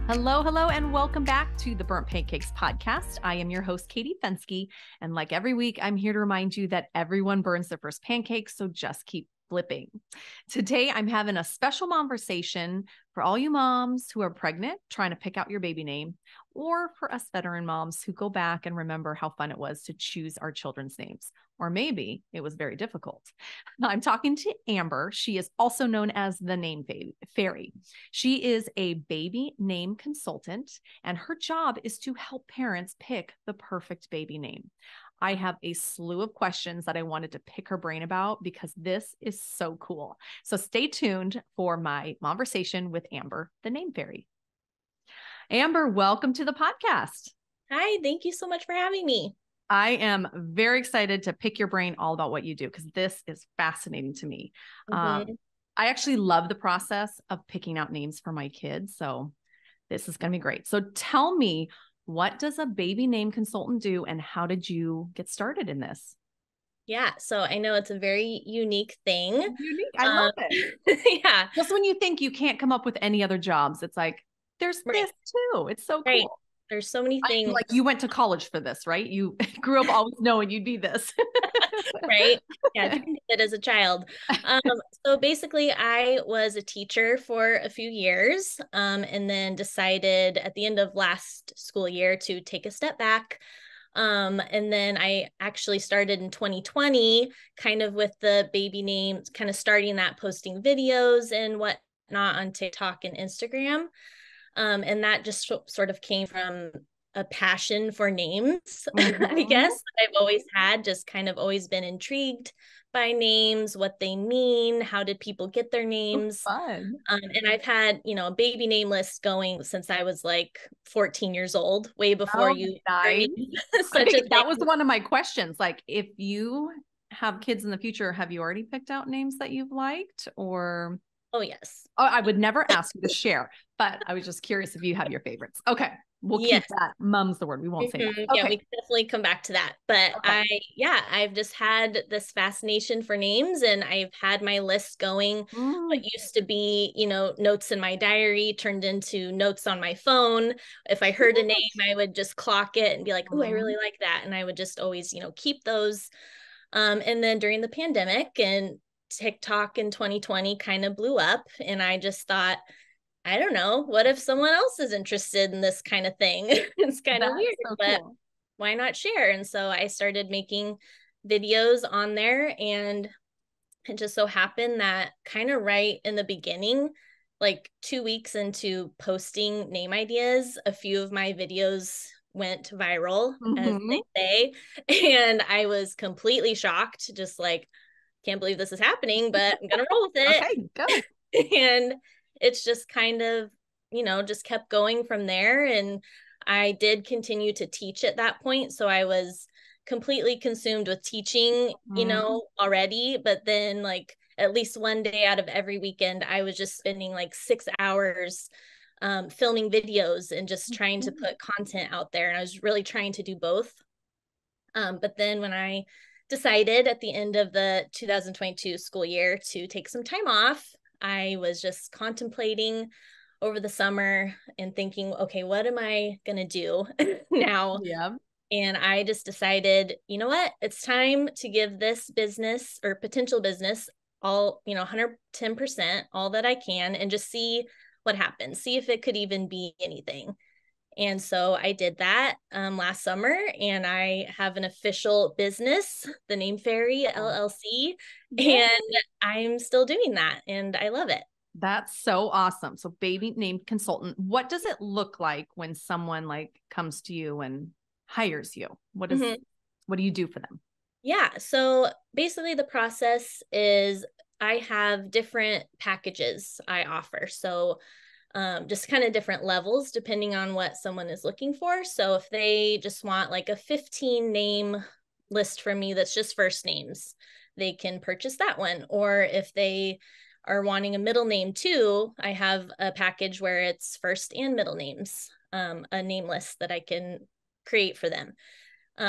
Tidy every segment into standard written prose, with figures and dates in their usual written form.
Hello, hello, and welcome back to the Burnt Pancakes Podcast. I am your host, Katie Fensky, and like every week, I'm here to remind you that everyone burns their first pancakes, so just keep flipping. Today, I'm having a special momversation for all you moms who are pregnant, trying to pick out your baby name, or for us veteran moms who go back and remember how fun it was to choose our children's names. Or maybe it was very difficult. I'm talking to Amber. She is also known as the Name Fairy. She is a baby name consultant, and her job is to help parents pick the perfect baby name. I have a slew of questions that I wanted to pick her brain about because this is so cool. So stay tuned for my conversation with Amber, the Name Fairy. Amber, welcome to the podcast. Hi, thank you so much for having me. I am very excited to pick your brain all about what you do because this is fascinating to me. I actually love the process of picking out names for my kids. So this is going to be great. So tell me, what does a baby name consultant do and how did you get started in this? Yeah, so I know it's a very unique thing. Unique. I love it. Yeah. Just when you think you can't come up with any other jobs, it's like, there's this too. It's so cool. There's so many things. Like you went to college for this, right? You grew up always knowing you'd be this. Right. Yeah, I did it as a child. So basically I was a teacher for a few years and then decided at the end of last school year to take a step back. And then I actually started in 2020, kind of with the baby names, kind of starting that, posting videos and whatnot on TikTok and Instagram. And that just sort of came from a passion for names, I guess, that I've always had, just kind of always been intrigued by names, what they mean, how did people get their names. Fun. And I've had, a baby name list going since I was like 14 years old, way before you. Nice. That was one of my questions. Like, if you have kids in the future, have you already picked out names that you've liked or? Oh, yes. Oh, I would never ask you to share, but I was just curious if you have your favorites. Okay. We'll keep that. Mum's the word. We won't say that. Okay. Yeah, we can definitely come back to that. But I've just had this fascination for names and I've had my list going. What used to be, notes in my diary turned into notes on my phone. If I heard a name, I would just clock it and be like, oh, I really like that. And I would just always, keep those. And then during the pandemic and TikTok in 2020 kind of blew up and I just thought, I don't know, what if someone else is interested in this kind of thing? It's kind of weird, but why not share? And so I started making videos on there and it just so happened that kind of right in the beginning, like 2 weeks into posting name ideas, a few of my videos went viral, as they say. And I was completely shocked, just like, can't believe this is happening, but I'm gonna roll with it. Okay, go. And it's just kind of, just kept going from there. And I did continue to teach at that point. So I was completely consumed with teaching, already. But then like at least one day out of every weekend, I was just spending like 6 hours filming videos and just trying to put content out there. And I was really trying to do both. But then when I decided at the end of the 2022 school year to take some time off, I was just contemplating over the summer and thinking, okay, what am I going to do now? Yeah. And I just decided, you know what, it's time to give this business or potential business all, 110%, all that I can, and just see what happens, see if it could even be anything. And so I did that last summer, and I have an official business, the Name Fairy LLC, and I'm still doing that, and I love it. That's so awesome. So baby name consultant, what does it look like when someone like comes to you and hires you? What do you do for them? Yeah. So basically the process is I have different packages I offer. So just kind of different levels depending on what someone is looking for. So if they just want like a 15 name list from me that's just first names, they can purchase that one. Or if they are wanting a middle name too, I have a package where it's first and middle names, a name list that I can create for them.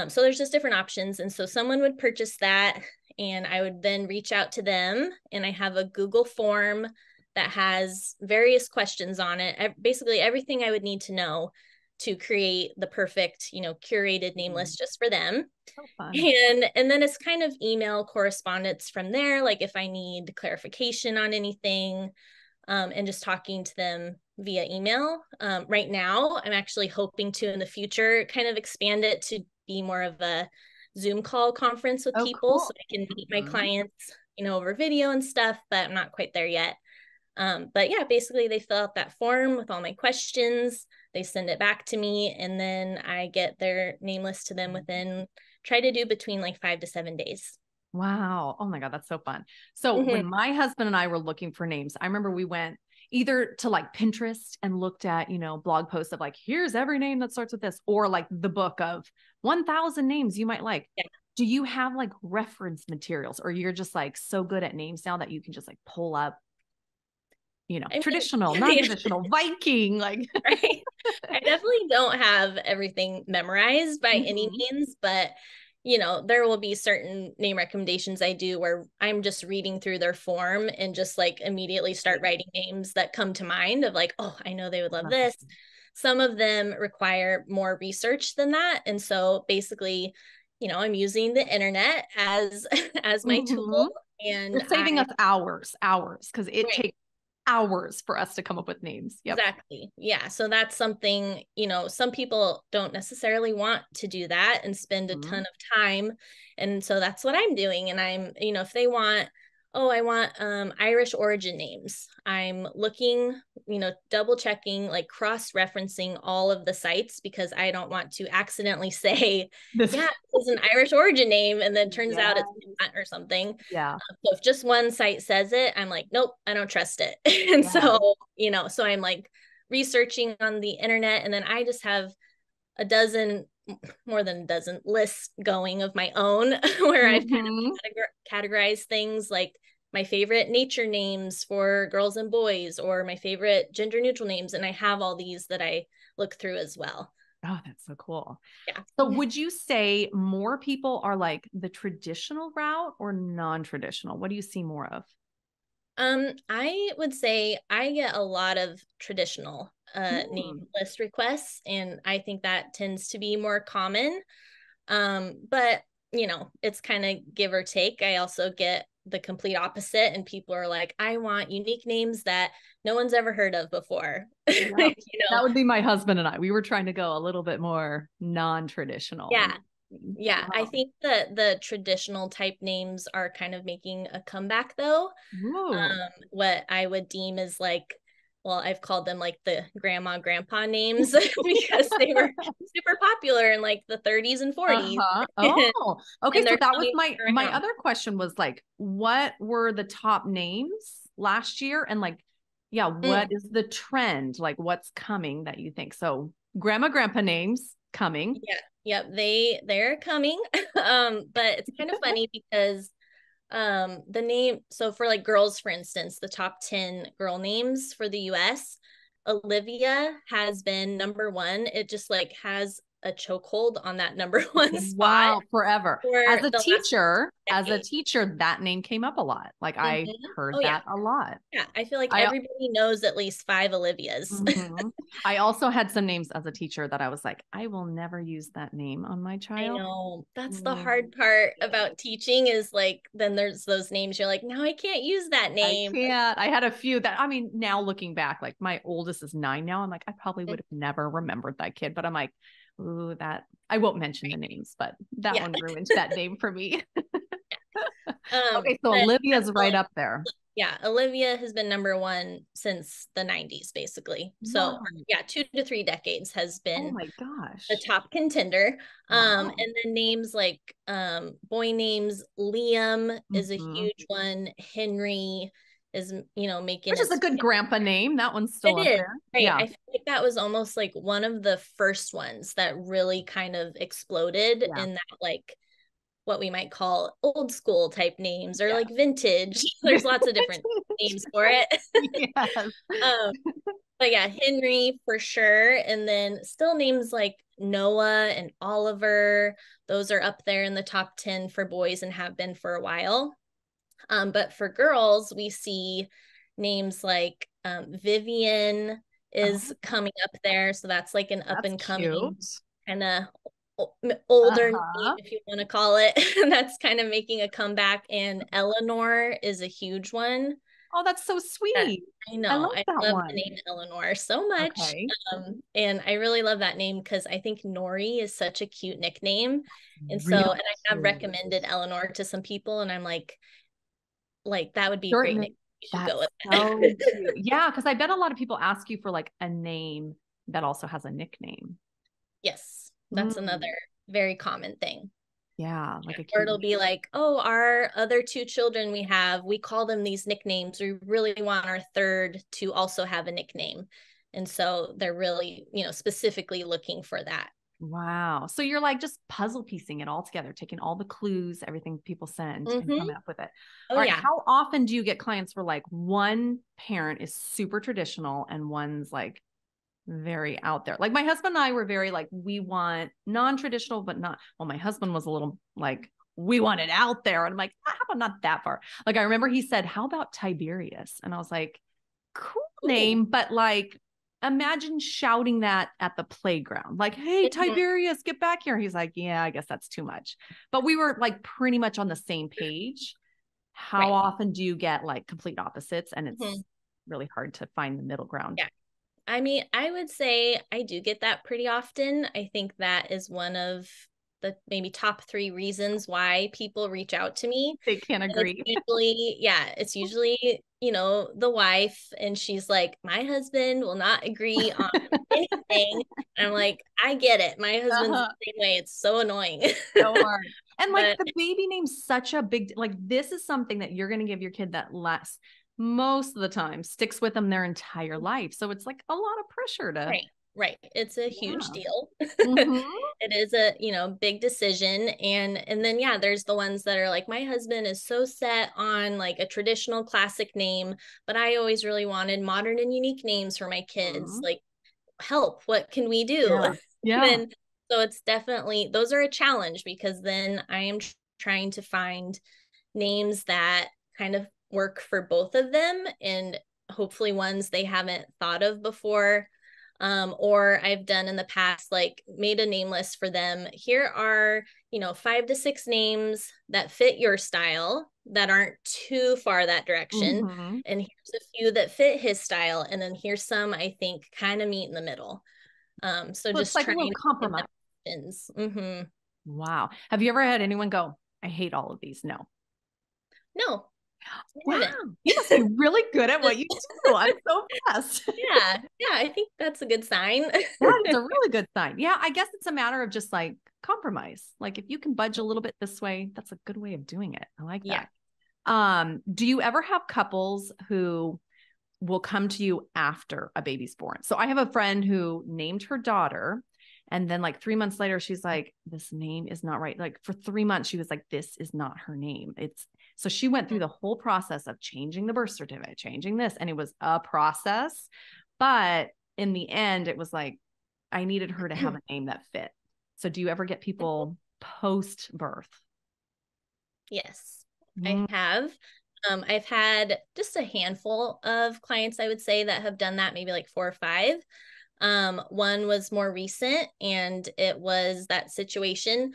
So there's just different options. And so someone would purchase that and I would then reach out to them, and I have a Google form that has various questions on it. Basically everything I would need to know to create the perfect, curated name list just for them. So fun. And then it's kind of email correspondence from there, like if I need clarification on anything, and just talking to them via email. Right now, I'm actually hoping to, in the future, kind of expand it to be more of a Zoom call conference with people, cool. so I can meet my clients, over video and stuff, but I'm not quite there yet. But yeah, basically they fill out that form with all my questions, they send it back to me, and then I get their name list to them within, try to do between like 5 to 7 days. Wow. Oh my God, that's so fun. So when my husband and I were looking for names, I remember we went either to like Pinterest and looked at, blog posts of like, here's every name that starts with this, or like the book of 1,000 names you might like. Yeah. Do you have like reference materials, or you're just like so good at names now that you can just like pull up, traditional, non-traditional, Viking, like, right? I definitely don't have everything memorized by any means, but there will be certain name recommendations I do where I'm just reading through their form and just like immediately start writing names that come to mind of like, oh, I know they would love this. Some of them require more research than that. And so basically, I'm using the internet as my tool. And you're saving us hours, because it takes hours for us to come up with names. Yep. Exactly. Yeah. So that's something, some people don't necessarily want to do that and spend a ton of time. And so that's what I'm doing. And I'm, if they want, I want Irish origin names, I'm looking, double checking, like cross-referencing all of the sites, because I don't want to accidentally say, this is an Irish origin name, and then turns out it's not or something. Yeah. So if just one site says it, I'm like, nope, I don't trust it. And so, so I'm like researching on the internet, and then I just have more than a dozen lists going of my own where I've kind of categorized things like my favorite nature names for girls and boys, or my favorite gender neutral names. And I have all these that I look through as well. Oh, that's so cool. Yeah. So would you say more people are like the traditional route or non-traditional? What do you see more of? I would say I get a lot of traditional name list requests, and I think that tends to be more common. But it's kind of give or take. I also get the complete opposite, and people are like, I want unique names that no one's ever heard of before. Yeah. That would be my husband and I. We were trying to go a little bit more non-traditional. Yeah. I think that the traditional type names are kind of making a comeback though. What I would deem is like, well, I've called them like the grandma, grandpa names because they were super popular in like the 30s and 40s. Oh, okay. So that was my other question was like, what were the top names last year? And like, what is the trend? Like what's coming that you think? So grandma, grandpa names coming. Yeah. Yep. They're coming. But it's kind of funny because the name, so for like girls, for instance, the top 10 girl names for the US, Olivia has been number one. It just like has a chokehold on that number one spot. Wow, forever. As a teacher, that name came up a lot. Like I heard that a lot. Yeah, I feel like everybody knows at least 5 Olivias. I also had some names as a teacher that I was like, I will never use that name on my child. I know. That's the hard part about teaching is like, then there's those names you're like, no, I can't use that name. I can't. I had a few that, I mean, now looking back, like my oldest is 9 now. I'm like, I probably would have never remembered that kid, but I'm like, ooh, that I won't mention the names, but that one ruined that name for me. Okay, so Olivia's right up there. Yeah, Olivia has been number one since the 90s, basically. So 2 to 3 decades has been, oh my gosh, the top contender. And then names like boy names, Liam is a huge one. Henry is, making, which is a good grandpa name. That one's still up there. Right. Yeah. I feel like that was almost like one of the first ones that really kind of exploded in that, like what we might call old school type names or like vintage. There's lots of different names for it. Yes. But yeah, Henry for sure. And then still names like Noah and Oliver. Those are up there in the top 10 for boys and have been for a while. But for girls, we see names like Vivian is coming up there. So that's like an up and coming kind of older name, if you want to call it. That's kind of making a comeback. And Eleanor is a huge one. Oh, that's so sweet. I know. I love the name Eleanor so much. Okay. And I really love that name because I think Nori is such a cute nickname. And so, and I have recommended Eleanor to some people, and I'm like that would be a great name. You should go with that. So yeah, because I bet a lot of people ask you for like a name that also has a nickname. Yes, that's another very common thing. Yeah, like or it'll be like, oh, our other 2 children we call them these nicknames. We really want our third to also have a nickname. And so they're really, specifically looking for that. Wow. So you're like just puzzle piecing it all together, taking all the clues, everything people send and coming up with it. All right. How often do you get clients where like one parent is super traditional and one's like very out there? Like my husband and I were very like, we want non-traditional, but not, well, my husband was a little like, we want it out there. And I'm like, how about not that far? Like, I remember he said, how about Tiberius? And I was like, cool name, but like, imagine shouting that at the playground. Like, hey, Tiberius, get back here. He's like, yeah, I guess that's too much. But we were like pretty much on the same page. How often do you get like complete opposites? And it's really hard to find the middle ground. Yeah. I mean, I would say I do get that pretty often. I think that is one of the maybe top 3 reasons why people reach out to me. They can't agree. It's usually, the wife, and she's like, my husband will not agree on anything. And I'm like, I get it. My husband's the same way. It's so annoying. So hard. And like the baby name's such a big, like this is something that you're going to give your kid that most of the time sticks with them their entire life. So it's like a lot of pressure to. Right. It's a huge deal. It is a, big decision. And then, there's the ones that are like, my husband is so set on like a traditional classic name, but I always really wanted modern and unique names for my kids. Like, help, what can we do? Yeah. And so it's definitely, those are a challenge because then I am trying to find names that kind of work for both of them and hopefully ones they haven't thought of before. Or I've done in the past, like made a name list for them. Here are, 5 to 6 names that fit your style that aren't too far that direction. And here's a few that fit his style. And then here's some I think kind of meet in the middle. So just like trying to compromise. Wow. Have you ever had anyone go, I hate all of these? No. Wow, you must be really good at what you do. I'm so impressed. Yeah, I think that's a good sign. That is a really good sign. Yeah, I guess it's a matter of just like compromise. Like if you can budge a little bit this way, that's a good way of doing it. I like that. Do you ever have couples who will come to you after a baby's born? So I have a friend who named her daughter, and then like 3 months later, she's like, this name is not right. Like for 3 months, she was like, this is not her name. So she went through the whole process of changing the birth certificate, changing this, and it was a process. But in the end, it was like, I needed her to have a name that fit. So do you ever get people post-birth? Yes, I have. I've had just a handful of clients, I would say, that have done that, maybe like 4 or 5. One was more recent and it was that situation.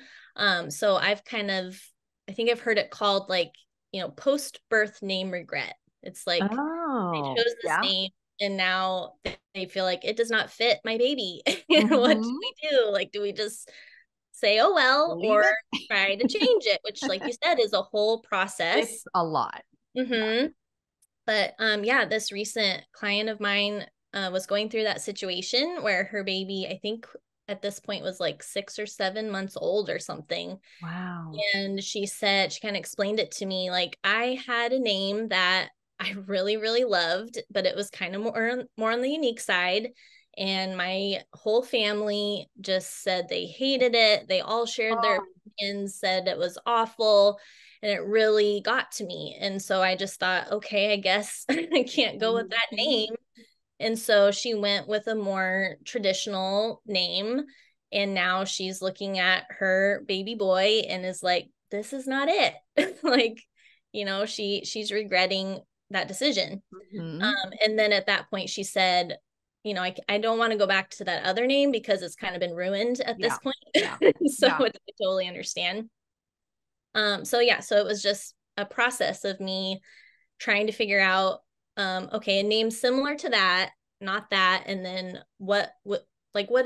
So I think I've heard it called like, post-birth name regret. It's like, they chose this name and now they feel like it does not fit my baby. What do we do? Like, do we just say, oh, well, or try to change it, which like you said, is a whole process. It's a lot. But this recent client of mine was going through that situation where her baby, I think at this point was like 6 or 7 months old or something. Wow. And she said, she kind of explained it to me, like, I had a name that I really, really loved, but it was kind of more on the unique side. And my whole family just said they hated it. They all shared their opinions, said it was awful. And it really got to me. And so I just thought, okay, I guess I can't go with that name. And so she went with a more traditional name. And now she's looking at her baby boy and is like, this is not it. Like, she's regretting that decision. Mm-hmm. And then at that point she said, you know, I don't want to go back to that other name because it's kind of been ruined at this point. So I totally understand. So it was just a process of me trying to figure out, okay, a name similar to that, not that. And then what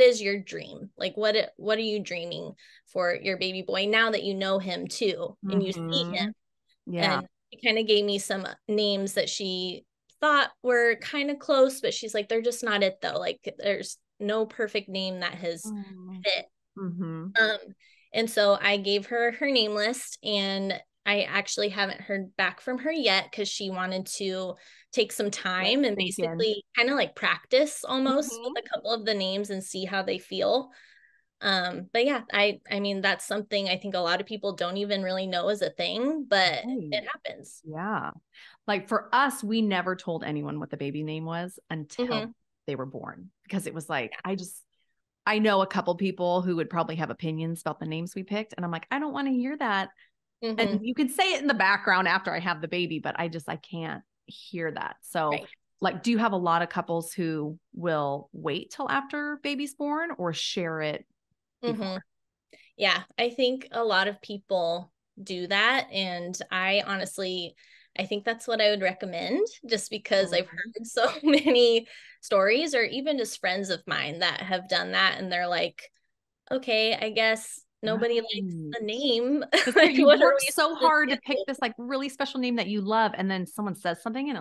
is your dream? Like, what are you dreaming for your baby boy now that you know him too, and you see him? Yeah. And she kind of gave me some names that she thought were kind of close, but she's like, they're just not it though. Like, there's no perfect name that has fit. And so I gave her name list, and I actually haven't heard back from her yet because she wanted to take some time and basically kind of like practice almost with a couple of the names and see how they feel. But yeah, I mean, that's something I think a lot of people don't even really know is a thing, but it happens. Yeah. Like for us, we never told anyone what the baby name was until they were born, because it was like, I know a couple people who would probably have opinions about the names we picked. And I'm like, I don't want to hear that. And you can say it in the background after I have the baby, but I can't hear that. So like, do you have a lot of couples who will wait till after baby's born or share it before? Yeah, I think a lot of people do that. And I think that's what I would recommend, just because I've heard so many stories, or even just friends of mine that have done that. And they're like, okay, I guess nobody likes the name. Like, you work so hard to pick this like really special name that you love, and then someone says something and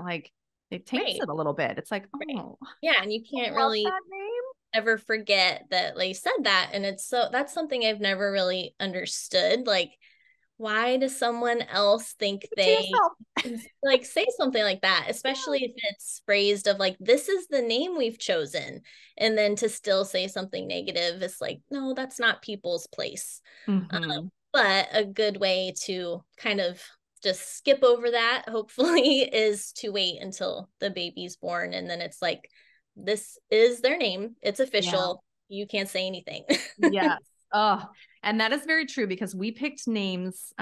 it taints it a little bit. It's like, oh yeah, and you can't really ever forget that they said that. And that's something I've never really understood. Like, why does someone else think they like say something like that, especially if it's phrased of like, this is the name we've chosen, and then to still say something negative is like, no, that's not people's place. But a good way to kind of just skip over that, hopefully, is to wait until the baby's born, and then it's like, this is their name, it's official, you can't say anything. Yes. Oh, and that is very true, because we picked names.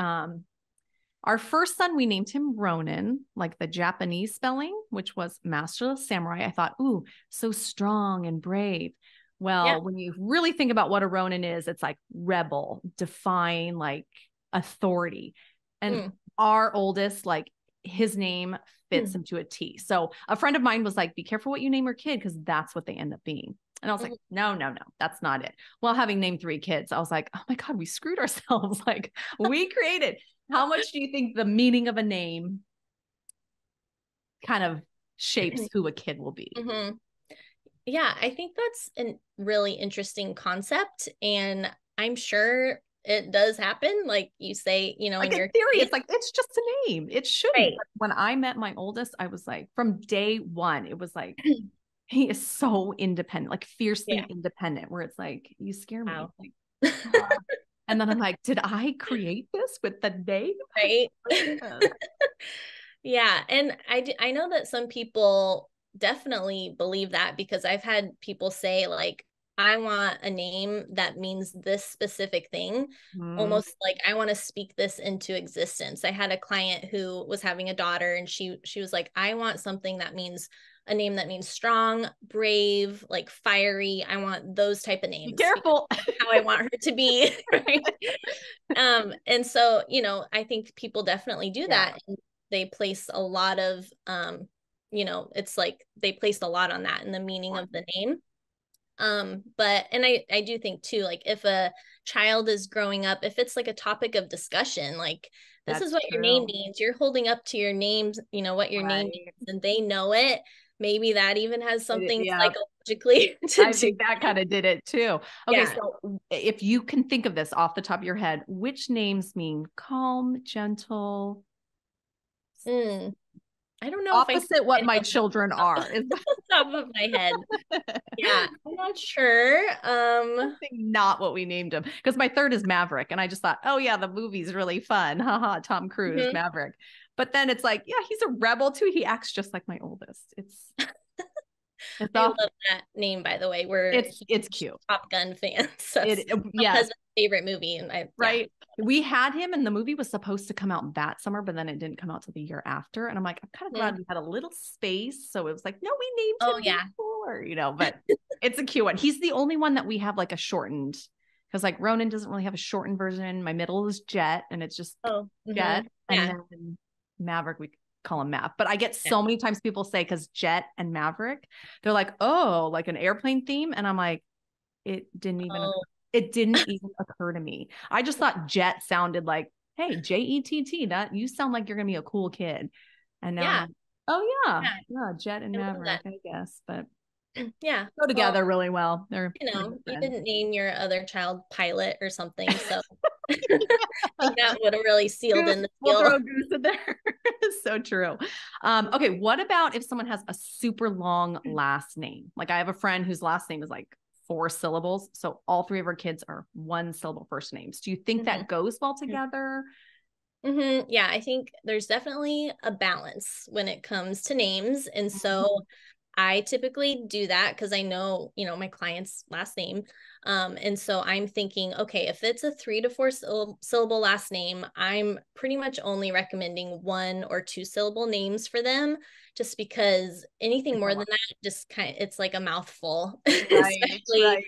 Our first son, we named him Ronin, like the Japanese spelling, which was Master Samurai. I thought, ooh, so strong and brave. Well, when you really think about what a Ronin is, it's like rebel, defying, like authority. And our oldest, like his name fits him to a T. So a friend of mine was like, be careful what you name your kid, because that's what they end up being. And I was like, no, that's not it. Well, having named 3 kids, I was like, oh my God, we screwed ourselves. Like, we created. How much do you think the meaning of a name kind of shapes who a kid will be? Yeah, I think that's a really interesting concept. And I'm sure it does happen. Like you say, you know, like in theory, it's like, it's just a name. It shouldn't. When I met my oldest, I was like, from day one, it was like, he is so independent, like fiercely independent, where it's like, you scare me. Like, and then I'm like, did I create this with the name? Right. Yeah. And I know that some people definitely believe that, because I've had people say like, I want a name that means this specific thing, almost like I want to speak this into existence. I had a client who was having a daughter, and she was like, I want something that means a name that means strong, brave, like fiery. I want those type of names. Be careful. How I want her to be. Right? And so, you know, I think people definitely do that. And they place a lot of, you know, it's like they place a lot on that in the meaning of the name. But, and I do think too, like if a child is growing up, if it's like a topic of discussion, like this is what your name means, you're holding up to your names, you know, what your name means, and they know it. Maybe that even has something psychologically to I think that kind of did it too. Okay. So if you can think of this off the top of your head, which names mean calm, gentle? I don't know. Opposite what my children are. Is top of my head. Yeah, I'm not sure. Not what we named him, because my third is Maverick, and I just thought, oh yeah, the movie's really fun. Haha, Tom Cruise, Maverick. But then it's like, yeah, he's a rebel too. He acts just like my oldest. It's It's I off. love that name, by the way. We're It's cute. Top Gun fans. That's my yes. husband's favorite movie. And right. Yeah. We had him and the movie was supposed to come out that summer, but then it didn't come out till the year after. And I'm like, I'm kind of glad we had a little space. So it was like, no, we named him before, but it's a cute one. He's the only one that we have like a shortened, because like Ronan doesn't really have a shortened version. My middle is Jet and it's just Jet. And then Maverick, we call him Mav. But I get so many times people say, because Jet and Maverick, they're like, oh, like an airplane theme. And I'm like, it didn't even occur to me. I just thought Jet sounded like, hey, Jett, that you sound like you're gonna be a cool kid. And now Jet and Maverick, I guess. But go together really well. They're you didn't name your other child Pilot or something, so I think that would have really sealed in the deal. We'll throw Goose in there. So true. Okay, what about if someone has a super long last name? Like I have a friend whose last name is like 4 syllables. So all 3 of our kids are 1 syllable first names. Do you think that goes well together? Yeah, I think there's definitely a balance when it comes to names. And so I typically do that because I know, my client's last name. And so I'm thinking, okay, if it's a 3 to 4 syllable last name, I'm pretty much only recommending 1 or 2 syllable names for them, just because anything more than that, just it's like a mouthful, especially,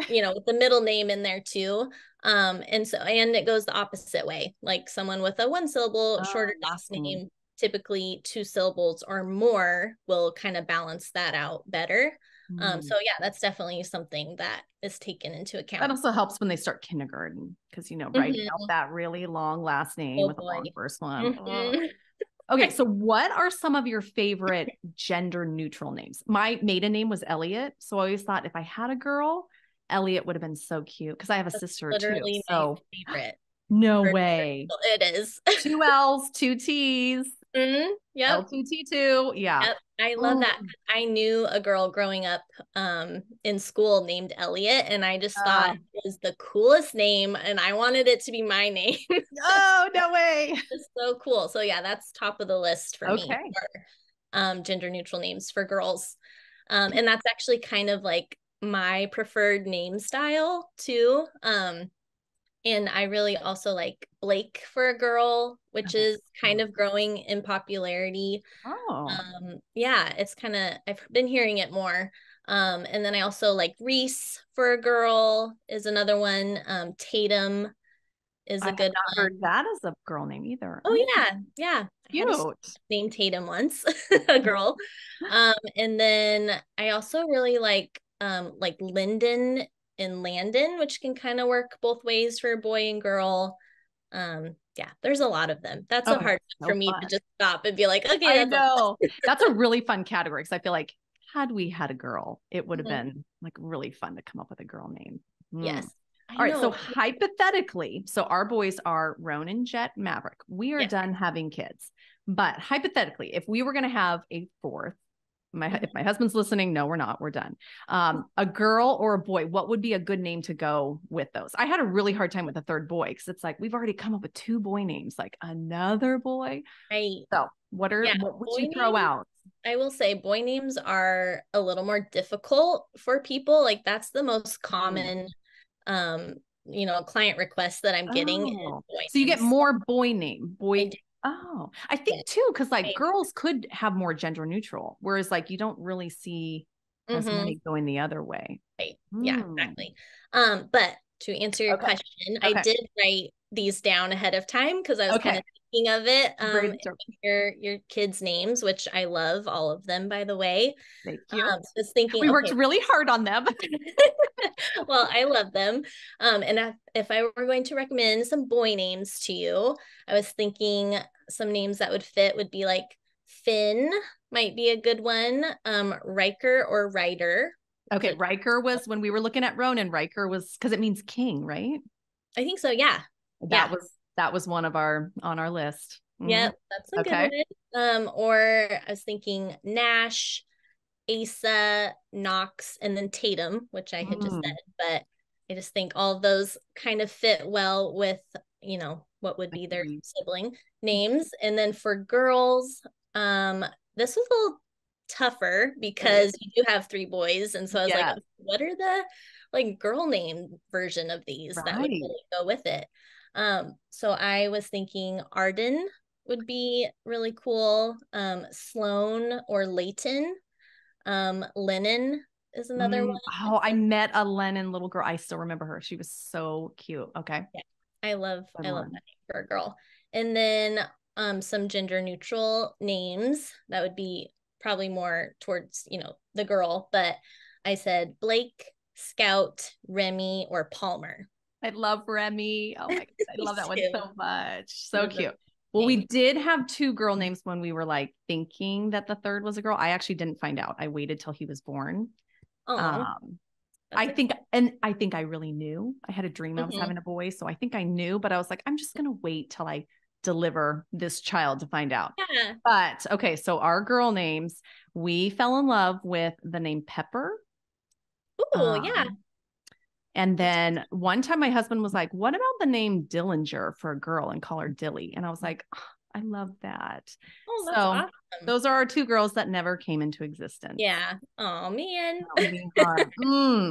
with the middle name in there too. And it goes the opposite way. Like someone with a 1 syllable shorter last name, typically 2 syllables or more will kind of balance that out better. So that's definitely something that is taken into account. That also helps when they start kindergarten, because writing out that really long last name with a long first one. Okay, so what are some of your favorite gender neutral names? My maiden name was Elliot, so I always thought if I had a girl, Elliot would have been so cute, because I have a sister literally too. So my favorite. No way. It is. 2 L's, 2 T's. Yep. L2T2. Yeah. Yep. I love that. I knew a girl growing up in school named Elliot, and I just thought it was the coolest name, and I wanted it to be my name. Oh, no way. It's so cool. So that's top of the list for me for gender neutral names for girls. And that's actually kind of like my preferred name style too. And I really also like Blake for a girl, which is kind of growing in popularity. It's kind of, I've been hearing it more. And then I also like Reese for a girl is another one. Tatum is a good one. I've not heard that as a girl name either. Oh yeah. Cute. I had a named Tatum once, a girl. And then I also really like Lyndon and Landon, which can kind of work both ways for a boy and girl. There's a lot of them. That's a hard one for me to just stop and be like, okay, I know. That's a really fun category, because I feel like had we had a girl, it would have been like really fun to come up with a girl name. Yes. All right. So hypothetically, our boys are Ronan, Jet, Maverick. We are done having kids, but hypothetically, if we were going to have a 4th, if my husband's listening, no, we're not, we're done. A girl or a boy, what would be a good name to go with those? I had a really hard time with a 3rd boy, because it's like, we've already come up with 2 boy names, like another boy. Right. So what would you throw out? I will say boy names are a little more difficult for people. Like that's the most common, client request that I'm getting. So you get more boy name, boy. I think too, because like girls could have more gender neutral, whereas like you don't really see as many going the other way. Right. Yeah, exactly. But to answer your question, I did write these down ahead of time because I was kind of thinking of it. Your kids' names, which I love all of them, by the way. Thank you. I was thinking we worked really hard on them. Well, I love them. And if I were going to recommend some boy names to you, I was thinking some names that would fit would be like Finn might be a good one. Riker or Ryder. Okay, Riker was when we were looking at Ronan. Riker was because it means king, right? I think so. Yeah. That was one of on our list. Yep, that's a good one. Or I was thinking Nash, Asa, Knox, and then Tatum, which I had just said. But I just think all of those kind of fit well with, what would be their sibling names. And then for girls, this was a little tougher because you do have 3 boys. And so I was like, what are the like girl name version of these that would really go with it? So I was thinking Arden would be really cool. Sloan or Layton. Lennon is another one. Oh, I met a Lennon little girl. I still remember her. She was so cute. Okay. Yeah. I love that name for a girl. And then some gender neutral names that would be probably more towards, the girl, but I said Blake, Scout, Remy, or Palmer. I love Remy. Oh my God. I love that one so much. So cute. Well, we did have 2 girl names when we were like thinking that the third was a girl. I actually didn't find out. I waited till he was born. I think I really knew. I had a dream I was having a boy. So I think I knew, but I was like, I'm just going to wait till I deliver this child to find out. Yeah. But okay. So our girl names, we fell in love with the name Pepper. Oh, yeah. And then one time my husband was like, what about the name Dillinger for a girl and call her Dilly? And I was like, oh, I love that. Oh, that's awesome. Those are our 2 girls that never came into existence. Yeah. Oh, man.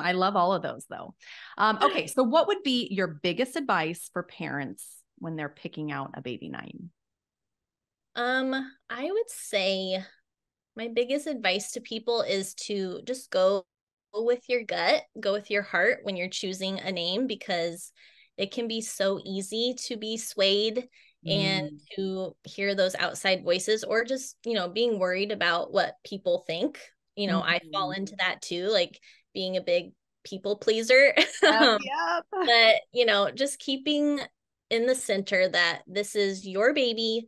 I love all of those though. Okay. So what would be your biggest advice for parents when they're picking out a baby name? I would say my biggest advice to people is to just go with your gut, go with your heart when you're choosing a name, because it can be so easy to be swayed and to hear those outside voices, or just, being worried about what people think. I fall into that too, like being a big people pleaser. But, just keeping in the center that this is your baby,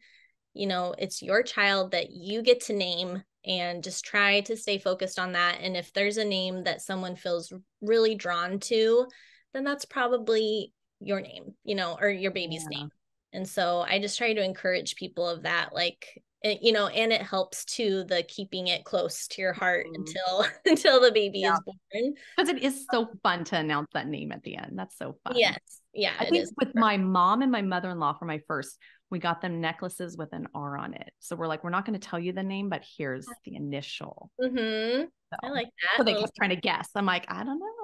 it's your child that you get to name, and just try to stay focused on that. And if there's a name that someone feels really drawn to, then that's probably your name, or your baby's name. And so I just try to encourage people of that, like, and it helps too, the keeping it close to your heart until the baby is born. Because it is so fun to announce that name at the end. That's so fun. Yes. Yeah. I think with my mom and my mother-in-law for my first, we got them necklaces with an R on it. So we're like, we're not going to tell you the name, but here's the initial. So, I like that. So they kept trying to guess. I'm like, I don't know.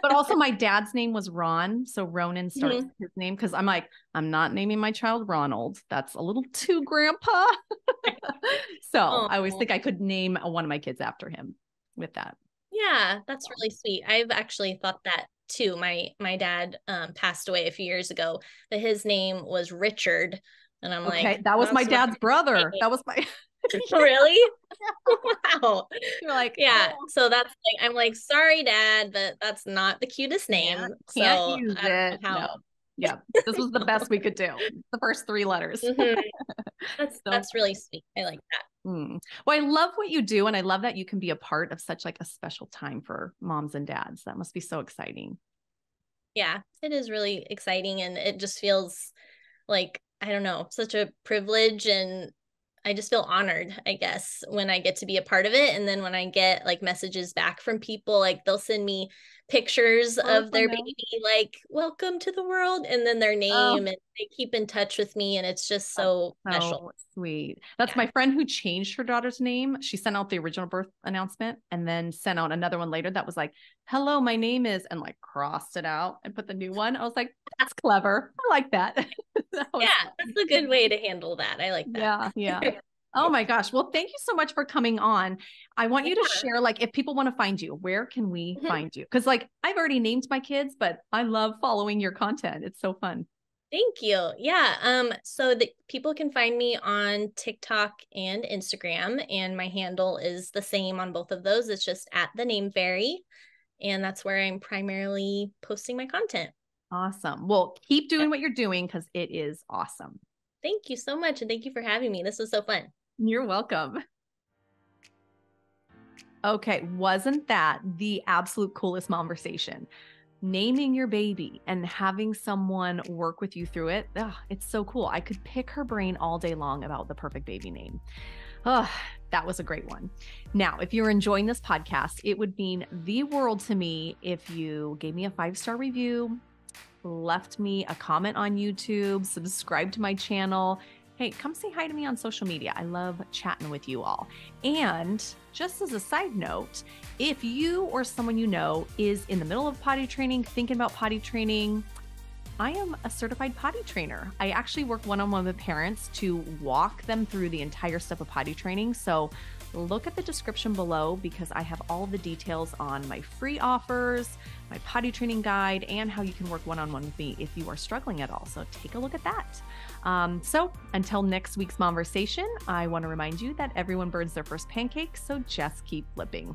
But also my dad's name was Ron. So Ronan starts his name, because I'm like, I'm not naming my child Ronald. That's a little too grandpa. So I always think I could name one of my kids after him with that. Yeah, that's really sweet. I've actually thought that too. My dad passed away a few years ago, but his name was Richard. And I'm like, that was my dad's brother. That was my Really? Wow. You're like, yeah. So that's like, I'm like, sorry, Dad, but that's not the cutest name. Can't use it. No. Yeah. This was the best we could do. The first 3 letters. That's really sweet. I like that. Well, I love what you do. And I love that you can be a part of such like a special time for moms and dads. That must be so exciting. Yeah, it is really exciting. And it just feels like, I don't know, such a privilege, and I just feel honored, I guess, when I get to be a part of it. And then when I get like messages back from people, like they'll send me pictures of their baby, like, welcome to the world, and then their name, and they keep in touch with me. And it's just so special. Sweet. That's my friend who changed her daughter's name. She sent out the original birth announcement and then sent out another one later that was like, hello, my name is, and like crossed it out and put the new one. I was like, that's clever. I like that. That's a good way to handle that. I like that. Yeah. Oh my gosh. Well, thank you so much for coming on. I want you to share, like, if people want to find you, where can we find you? Because like, I've already named my kids, but I love following your content. It's so fun. Thank you. Yeah. So the people can find me on TikTok and Instagram, and my handle is the same on both of those. It's just at the name Vary. And that's where I'm primarily posting my content. Awesome. Well, keep doing what you're doing, because it is awesome. Thank you so much. And thank you for having me. This was so fun. You're welcome. Okay. Wasn't that the absolute coolest momversation? Naming your baby and having someone work with you through it. It's so cool. I could pick her brain all day long about the perfect baby name. That was a great one. Now, if you're enjoying this podcast, it would mean the world to me if you gave me a 5-star review, left me a comment on YouTube, subscribe to my channel, hey, come say hi to me on social media. I love chatting with you all. And just as a side note, if you or someone you know is in the middle of potty training, thinking about potty training, I am a certified potty trainer. I actually work one-on-one with parents to walk them through the entire step of potty training. So look at the description below because I have all the details on my free offers, my potty training guide, and how you can work one-on-one with me if you are struggling at all. So take a look at that. So until next week's momversation, I want to remind you that everyone burns their first pancake, so just keep flipping.